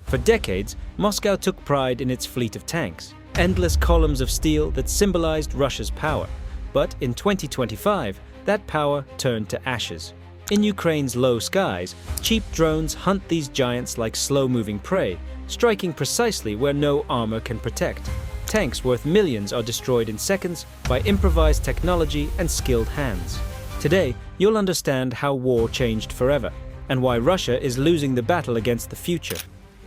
For decades, Moscow took pride in its fleet of tanks, endless columns of steel that symbolized Russia's power. But in 2025, that power turned to ashes. In Ukraine's low skies, cheap drones hunt these giants like slow-moving prey, striking precisely where no armor can protect. Tanks worth millions are destroyed in seconds by improvised technology and skilled hands. Today, you'll understand how war changed forever, and why Russia is losing the battle against the future.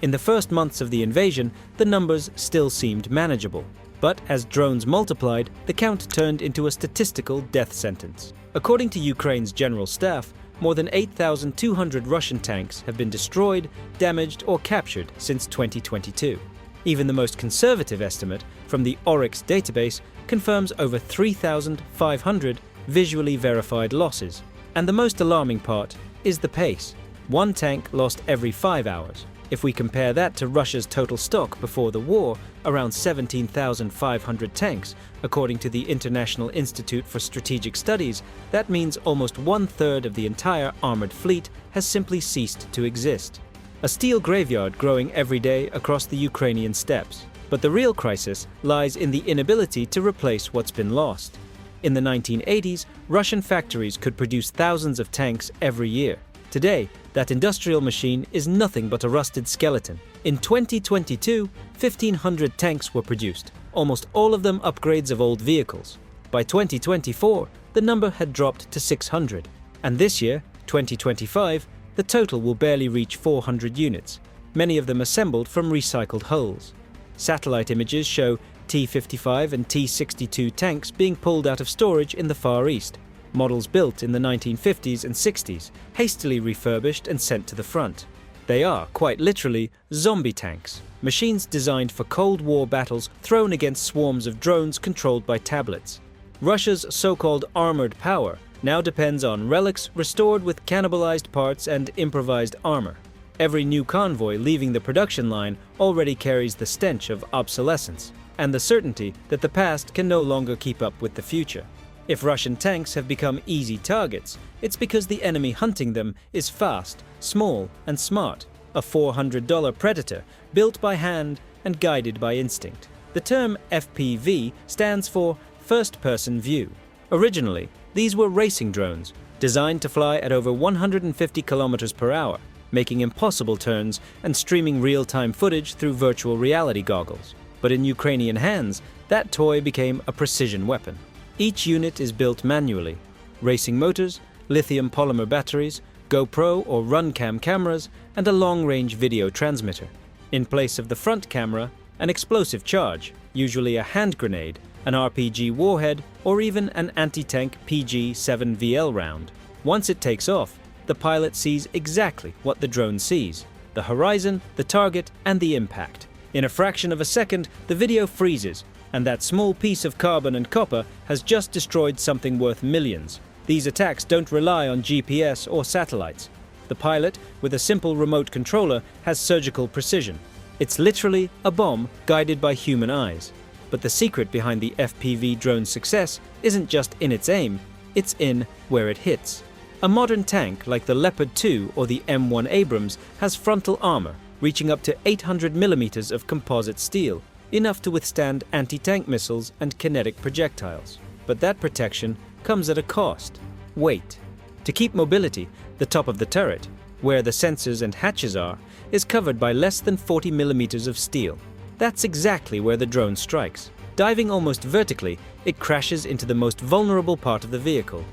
In the first months of the invasion, the numbers still seemed manageable. But as drones multiplied, the count turned into a statistical death sentence. According to Ukraine's general staff, more than 8,200 Russian tanks have been destroyed, damaged, or captured since 2022. Even the most conservative estimate from the Oryx database confirms over 3,500 visually verified losses. And the most alarming part is the pace. One tank lost every 5 hours. If we compare that to Russia's total stock before the war, around 17,500 tanks, according to the International Institute for Strategic Studies, that means almost 1/3 of the entire armored fleet has simply ceased to exist. A steel graveyard growing every day across the Ukrainian steppes. But the real crisis lies in the inability to replace what's been lost. In the 1980s, Russian factories could produce thousands of tanks every year. Today, that industrial machine is nothing but a rusted skeleton. In 2022, 1,500 tanks were produced, almost all of them upgrades of old vehicles. By 2024, the number had dropped to 600. And this year, 2025, the total will barely reach 400 units, many of them assembled from recycled hulls. Satellite images show T-55 and T-62 tanks being pulled out of storage in the Far East. Models built in the 1950s and 60s, hastily refurbished and sent to the front. They are, quite literally, zombie tanks, machines designed for Cold War battles thrown against swarms of drones controlled by tablets. Russia's so-called armored power now depends on relics restored with cannibalized parts and improvised armor. Every new convoy leaving the production line already carries the stench of obsolescence, and the certainty that the past can no longer keep up with the future. If Russian tanks have become easy targets, it's because the enemy hunting them is fast, small, and smart, a $400 Predator built by hand and guided by instinct. The term FPV stands for First Person View. Originally, these were racing drones, designed to fly at over 150 kilometers per hour, making impossible turns and streaming real-time footage through virtual reality goggles. But in Ukrainian hands, that toy became a precision weapon. Each unit is built manually. Racing motors, lithium polymer batteries, GoPro or RunCam cameras, and a long-range video transmitter. In place of the front camera, an explosive charge, usually a hand grenade, an RPG warhead, or even an anti-tank PG-7VL round. Once it takes off, the pilot sees exactly what the drone sees: the horizon, the target, and the impact. In a fraction of a second, the video freezes, and that small piece of carbon and copper has just destroyed something worth millions. These attacks don't rely on GPS or satellites. The pilot, with a simple remote controller, has surgical precision. It's literally a bomb guided by human eyes. But the secret behind the FPV drone's success isn't just in its aim, it's in where it hits. A modern tank like the Leopard 2 or the M1 Abrams has frontal armor reaching up to 800 millimeters of composite steel, enough to withstand anti-tank missiles and kinetic projectiles. But that protection comes at a cost: weight. To keep mobility, the top of the turret, where the sensors and hatches are, is covered by less than 40 millimeters of steel. That's exactly where the drone strikes. Diving almost vertically, it crashes into the most vulnerable part of the vehicle,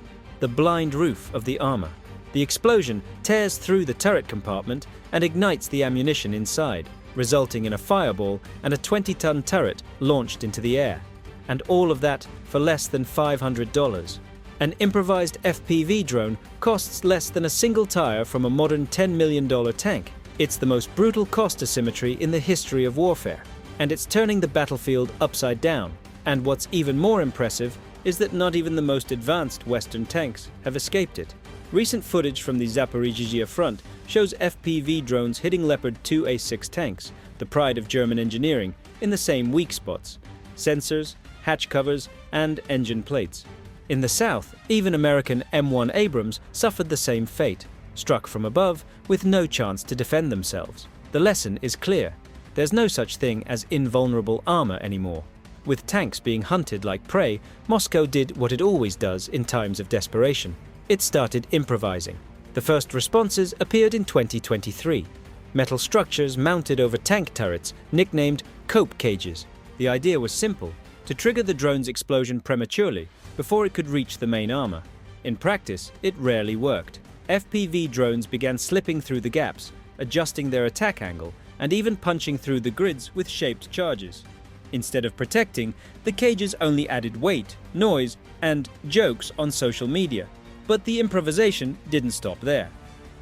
the blind roof of the armor. The explosion tears through the turret compartment and ignites the ammunition inside, resulting in a fireball and a 20-ton turret launched into the air. And all of that for less than $500. An improvised FPV drone costs less than a single tire from a modern $10 million tank. It's the most brutal cost asymmetry in the history of warfare. And it's turning the battlefield upside down. And what's even more impressive is that not even the most advanced Western tanks have escaped it. Recent footage from the Zaporizhzhia front shows FPV drones hitting Leopard 2A6 tanks, the pride of German engineering, in the same weak spots: sensors, hatch covers, and engine plates. In the south, even American M1 Abrams suffered the same fate, struck from above with no chance to defend themselves. The lesson is clear. There's no such thing as invulnerable armor anymore. With tanks being hunted like prey, Moscow did what it always does in times of desperation. It started improvising. The first responses appeared in 2023. Metal structures mounted over tank turrets, nicknamed cope cages. The idea was simple: to trigger the drone's explosion prematurely, before it could reach the main armor. In practice, it rarely worked. FPV drones began slipping through the gaps, adjusting their attack angle, and even punching through the grids with shaped charges. Instead of protecting, the cages only added weight, noise, and jokes on social media. But the improvisation didn't stop there.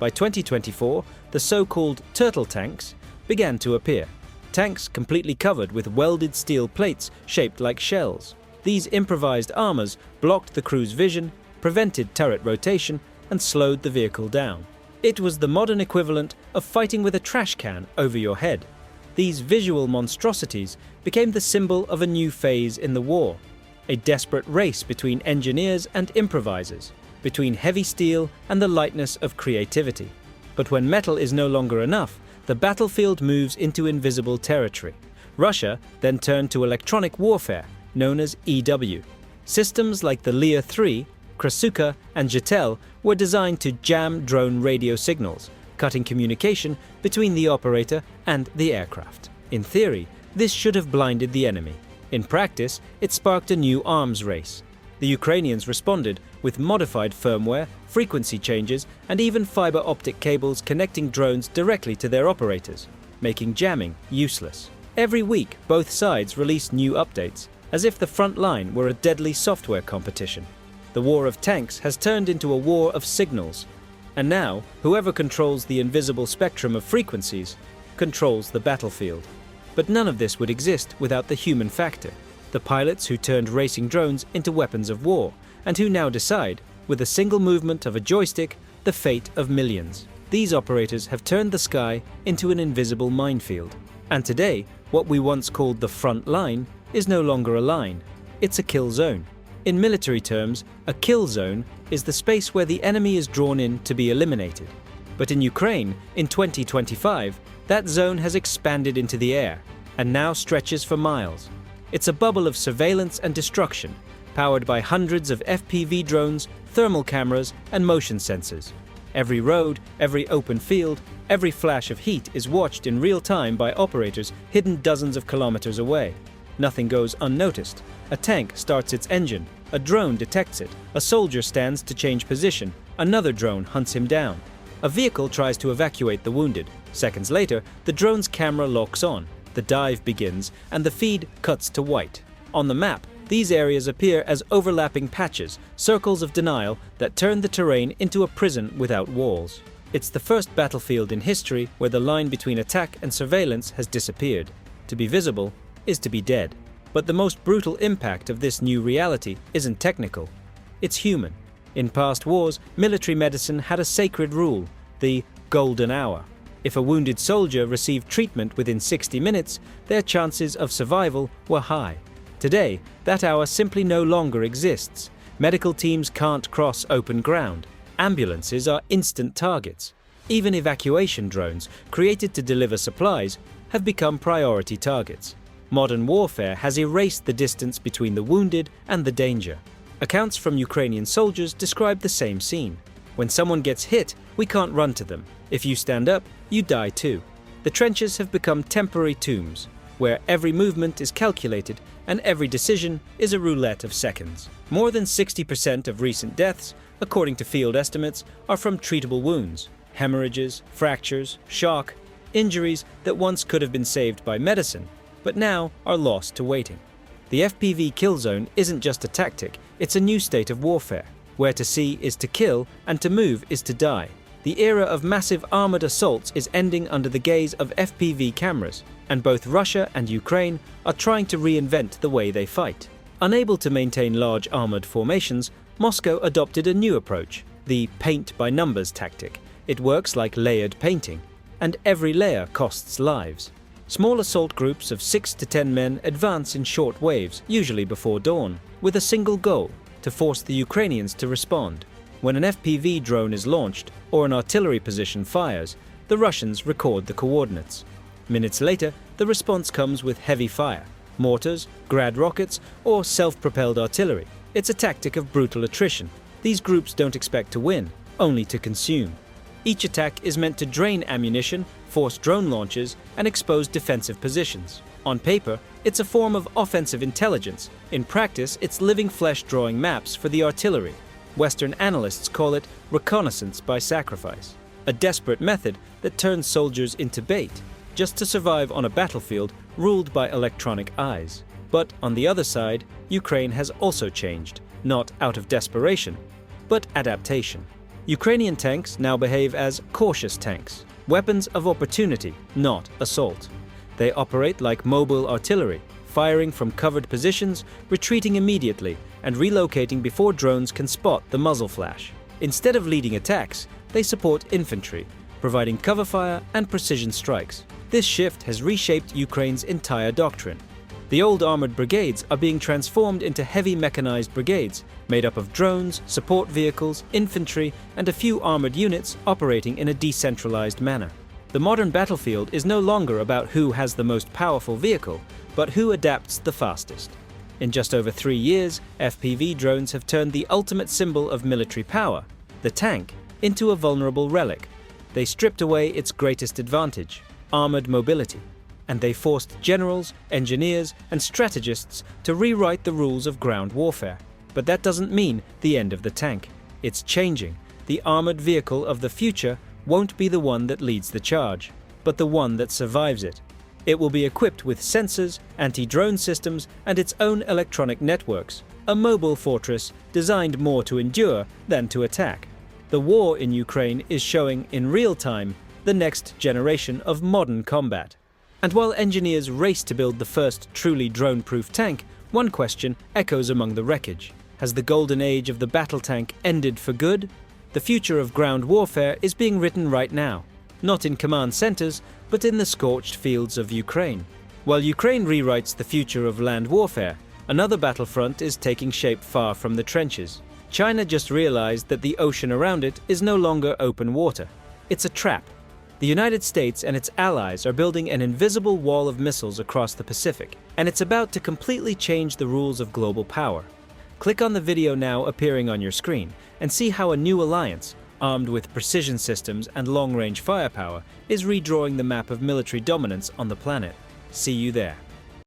By 2024, the so-called turtle tanks began to appear. Tanks completely covered with welded steel plates shaped like shells. These improvised armors blocked the crew's vision, prevented turret rotation, and slowed the vehicle down. It was the modern equivalent of fighting with a trash can over your head. These visual monstrosities became the symbol of a new phase in the war, a desperate race between engineers and improvisers, between heavy steel and the lightness of creativity. But when metal is no longer enough, the battlefield moves into invisible territory. Russia then turned to electronic warfare, known as EW. Systems like the Lear-3, Krasuka, and Jetel were designed to jam drone radio signals, cutting communication between the operator and the aircraft. In theory, this should have blinded the enemy. In practice, it sparked a new arms race. The Ukrainians responded with modified firmware, frequency changes, and even fiber optic cables connecting drones directly to their operators, making jamming useless. Every week, both sides released new updates, as if the front line were a deadly software competition. The war of tanks has turned into a war of signals, and now whoever controls the invisible spectrum of frequencies controls the battlefield. But none of this would exist without the human factor. The pilots who turned racing drones into weapons of war, and who now decide, with a single movement of a joystick, the fate of millions. These operators have turned the sky into an invisible minefield. And today, what we once called the front line is no longer a line, it's a kill zone. In military terms, a kill zone is the space where the enemy is drawn in to be eliminated. But in Ukraine, in 2025, that zone has expanded into the air, and now stretches for miles. It's a bubble of surveillance and destruction, powered by hundreds of FPV drones, thermal cameras, and motion sensors. Every road, every open field, every flash of heat is watched in real time by operators hidden dozens of kilometers away. Nothing goes unnoticed. A tank starts its engine, a drone detects it, a soldier stands to change position, another drone hunts him down. A vehicle tries to evacuate the wounded. Seconds later, the drone's camera locks on, the dive begins, and the feed cuts to white. On the map, these areas appear as overlapping patches, circles of denial that turn the terrain into a prison without walls. It's the first battlefield in history where the line between attack and surveillance has disappeared. To be visible is to be dead. But the most brutal impact of this new reality isn't technical, it's human. In past wars, military medicine had a sacred rule, the golden hour. If a wounded soldier received treatment within 60 minutes, their chances of survival were high. Today, that hour simply no longer exists. Medical teams can't cross open ground. Ambulances are instant targets. Even evacuation drones, created to deliver supplies, have become priority targets. Modern warfare has erased the distance between the wounded and the danger. Accounts from Ukrainian soldiers describe the same scene. When someone gets hit, we can't run to them. If you stand up, you die too. The trenches have become temporary tombs, where every movement is calculated and every decision is a roulette of seconds. More than 60% of recent deaths, according to field estimates, are from treatable wounds, hemorrhages, fractures, shock, injuries that once could have been saved by medicine, but now are lost to waiting. The FPV kill zone isn't just a tactic, it's a new state of warfare. Where to see is to kill, and to move is to die. The era of massive armored assaults is ending under the gaze of FPV cameras, and both Russia and Ukraine are trying to reinvent the way they fight. Unable to maintain large armored formations, Moscow adopted a new approach, the paint-by-numbers tactic. It works like layered painting, and every layer costs lives. Small assault groups of 6 to 10 men advance in short waves, usually before dawn, with a single goal: to force the Ukrainians to respond. When an FPV drone is launched, or an artillery position fires, the Russians record the coordinates. Minutes later, the response comes with heavy fire, mortars, Grad rockets, or self-propelled artillery. It's a tactic of brutal attrition. These groups don't expect to win, only to consume. Each attack is meant to drain ammunition, force drone launches, and expose defensive positions. On paper, it's a form of offensive intelligence. In practice, it's living flesh drawing maps for the artillery. Western analysts call it reconnaissance by sacrifice, a desperate method that turns soldiers into bait, just to survive on a battlefield ruled by electronic eyes. But on the other side, Ukraine has also changed, not out of desperation, but adaptation. Ukrainian tanks now behave as cautious tanks, weapons of opportunity, not assault. They operate like mobile artillery, firing from covered positions, retreating immediately, and relocating before drones can spot the muzzle flash. Instead of leading attacks, they support infantry, providing cover fire and precision strikes. This shift has reshaped Ukraine's entire doctrine. The old armored brigades are being transformed into heavy mechanized brigades, made up of drones, support vehicles, infantry, and a few armored units operating in a decentralized manner. The modern battlefield is no longer about who has the most powerful vehicle, but who adapts the fastest. In just over 3 years, FPV drones have turned the ultimate symbol of military power, the tank, into a vulnerable relic. They stripped away its greatest advantage, armored mobility, and they forced generals, engineers, and strategists to rewrite the rules of ground warfare. But that doesn't mean the end of the tank. It's changing. The armored vehicle of the future won't be the one that leads the charge, but the one that survives it. It will be equipped with sensors, anti-drone systems, and its own electronic networks, a mobile fortress designed more to endure than to attack. The war in Ukraine is showing in real time the next generation of modern combat. And while engineers race to build the first truly drone-proof tank, one question echoes among the wreckage. Has the golden age of the battle tank ended for good? The future of ground warfare is being written right now, not in command centers, but in the scorched fields of Ukraine. While Ukraine rewrites the future of land warfare, another battlefront is taking shape far from the trenches. China just realized that the ocean around it is no longer open water. It's a trap. The United States and its allies are building an invisible wall of missiles across the Pacific, and it's about to completely change the rules of global power. Click on the video now appearing on your screen and see how a new alliance, armed with precision systems and long-range firepower, is redrawing the map of military dominance on the planet. See you there.